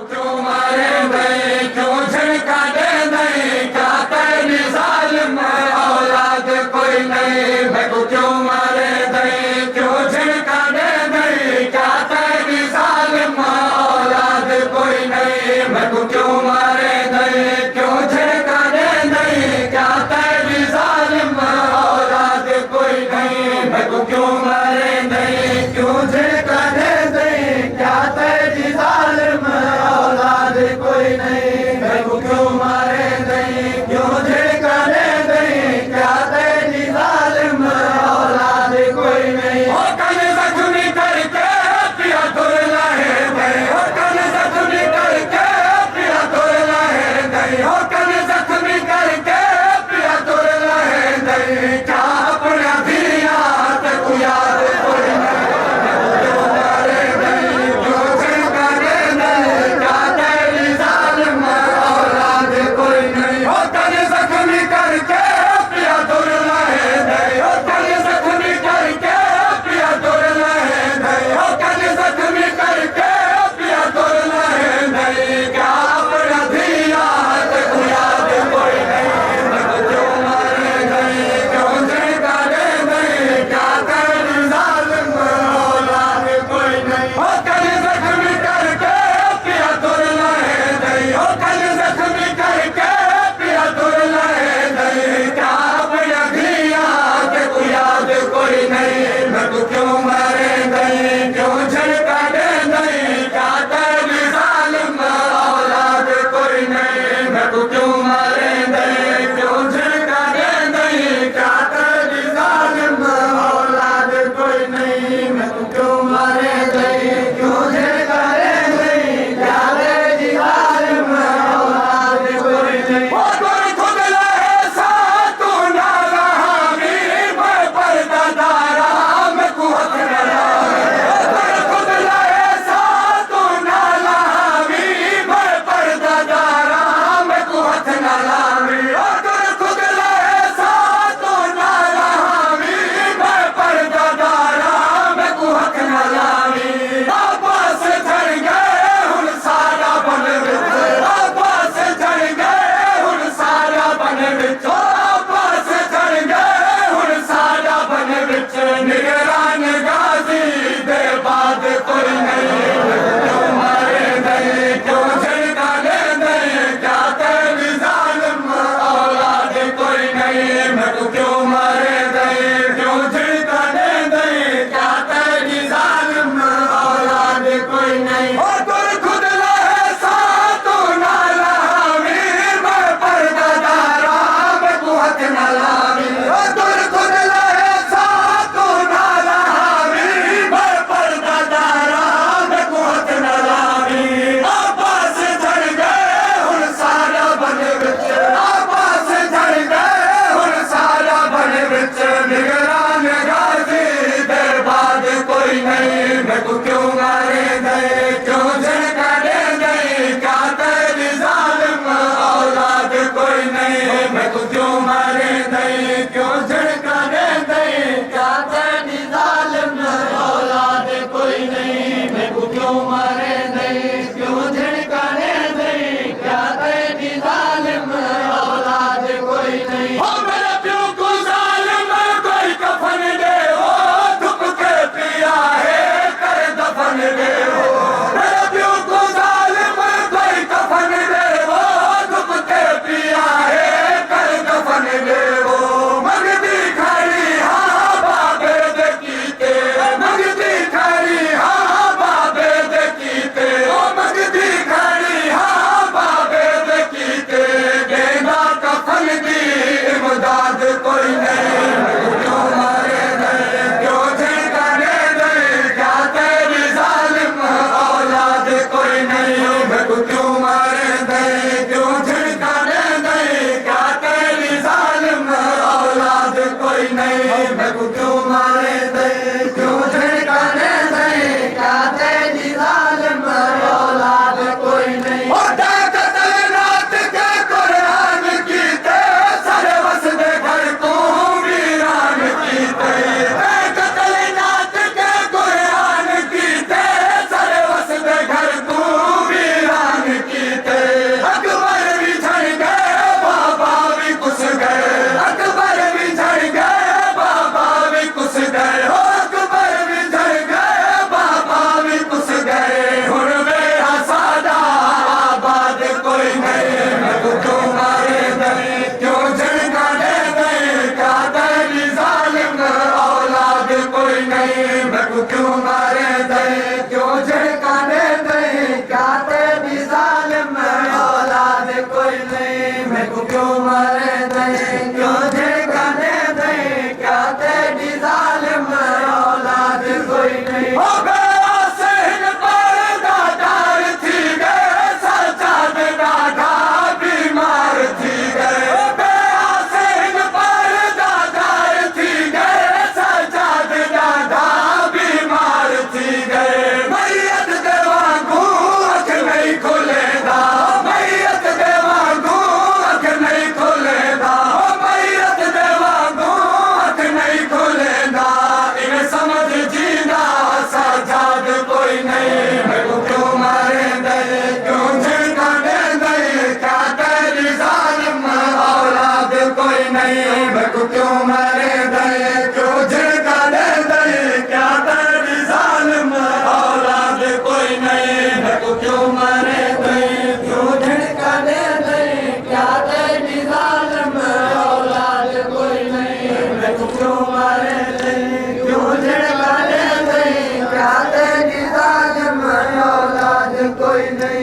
क्यों मारे गए, क्यों झटका दे नहीं, क्या तेरी जालिम औलाद कोई नहीं। मैं को क्यों मारे गए, क्यों झटका दे नहीं, क्या तेरी जालिम औलाद कोई नहीं। मैं को क्यों मारे गए, क्यों झटका दे नहीं, क्या तेरी जालिम औलाद कोई नहीं। मैं को क्यों मारे गए, क्यों झटका दे नहीं, क्या तेरी जालिम औलाद कोई नहीं। मैं को क्यों मारे गए, क्यों झटका दे नहीं, क्या तेरी जालिम औलाद कोई नहीं। ओ कल जख्मी करके पिया तुर लहे गए, ओ कल जख्मी करके पिया तुर लहे गए, ओ कल जख्मी करके पिया तुर लहे गए। क्या अपना धिया तक याद कोई नहीं। क्यों मारे गए, क्यों झटका दे नहीं, क्या तेरी जालिम औलाद कोई नहीं। ओ कल जख्मी करके पिया तुर लहे गए, ओ कल जख्मी करके पिया तुर लहे गए, ओ कल जख्मी करके पिया तुर लहे गए। क्या अपना धिया तक याद कोई नहीं। मैं को क्यों मारे गए, क्यों झटका दे नहीं, क्या तेरी जालिम औलाद कोई नहीं। ओ कल जख्मी करके पिया तुर लहे गए, ओ कल जख्मी करके पिया तुर लहे गए। क्या अपना धिया तक याद कोई नहीं। मैं को क्यों मारे गए, क्यों झटका दे नहीं, क्या तेरी जालिम औलाद कोई नहीं। मैं को क्यों मारे गए, क्यों झटका दे नहीं, क्या तेरी जालिम औलाद कोई नहीं। मैं को क्यों मारे गए, क्यों झटका दे नहीं, क्या तेरी जालिम औलाद कोई नहीं। ओ तुर खुद लहे साथ तू ना रहा वीर, मैं पर्दा दारा मैं कुहत न लावी। तुर खुद लहे साथ तू ना रहा वीर, मैं पर्दा दारा मैं कुहत न लावी। ओ तुर खुद लहे साथ तू ना रहा वीर, मैं पर्दा दारा मैं कुहत न लावी। आपस झड़ गए हुन सारा बन विच, आपस झड़ गए हुन सारा बन विच, आपस झड़ गए हुन सारा बन विच। निगरान गाजी दे बाद कोई नहीं। क्यों मारे गए, क्यों झटका दे नहीं, क्या तेरी जालिम औलाद कोई नहीं। मैं को क्यों मारे गए, क्यों झटका दे नहीं, क्या तेरी जालिम औलाद कोई नहीं। ओ तुर खुद लहे साथ तू ना रहा वीर, मैं पर्दा दारा मैं कुहत न लावी। ओ तुर खुद लहे साथ तू ना रहा वीर, मैं पर्दा दारा मैं कुहत न लावी। आपस झड़ गए हुन सारा बन विच, आपस झड़ गए हुन सारा बन विच। निगरान गाजी दे बाद कोई नहीं। मैं को क्यों मारे गए, क्यों झटका दे नहीं, क्या तेरी जालिम औलाद कोई नहीं। मैं को क्यों मारे गए, क्यों झटका दे नहीं, क्या तेरी जालिम औलाद कोई नहीं। मैं को क्यों मारे गए, क्यों झटका दे नहीं, क्या तेरी जालिम औलाद कोई नहीं। ओ मेरे प्यो को जालिम कोई कफन दे, ओ धुप के पिया है कर दफन दे। मेरे प्यो को जालिम कोई कफन दे, ओ धुप के पिया है कर दफन दे। मंगती खड़ी हाँ बाबे दे कीते, मंगती खड़ी हाँ बाबे दे कीते। नहीं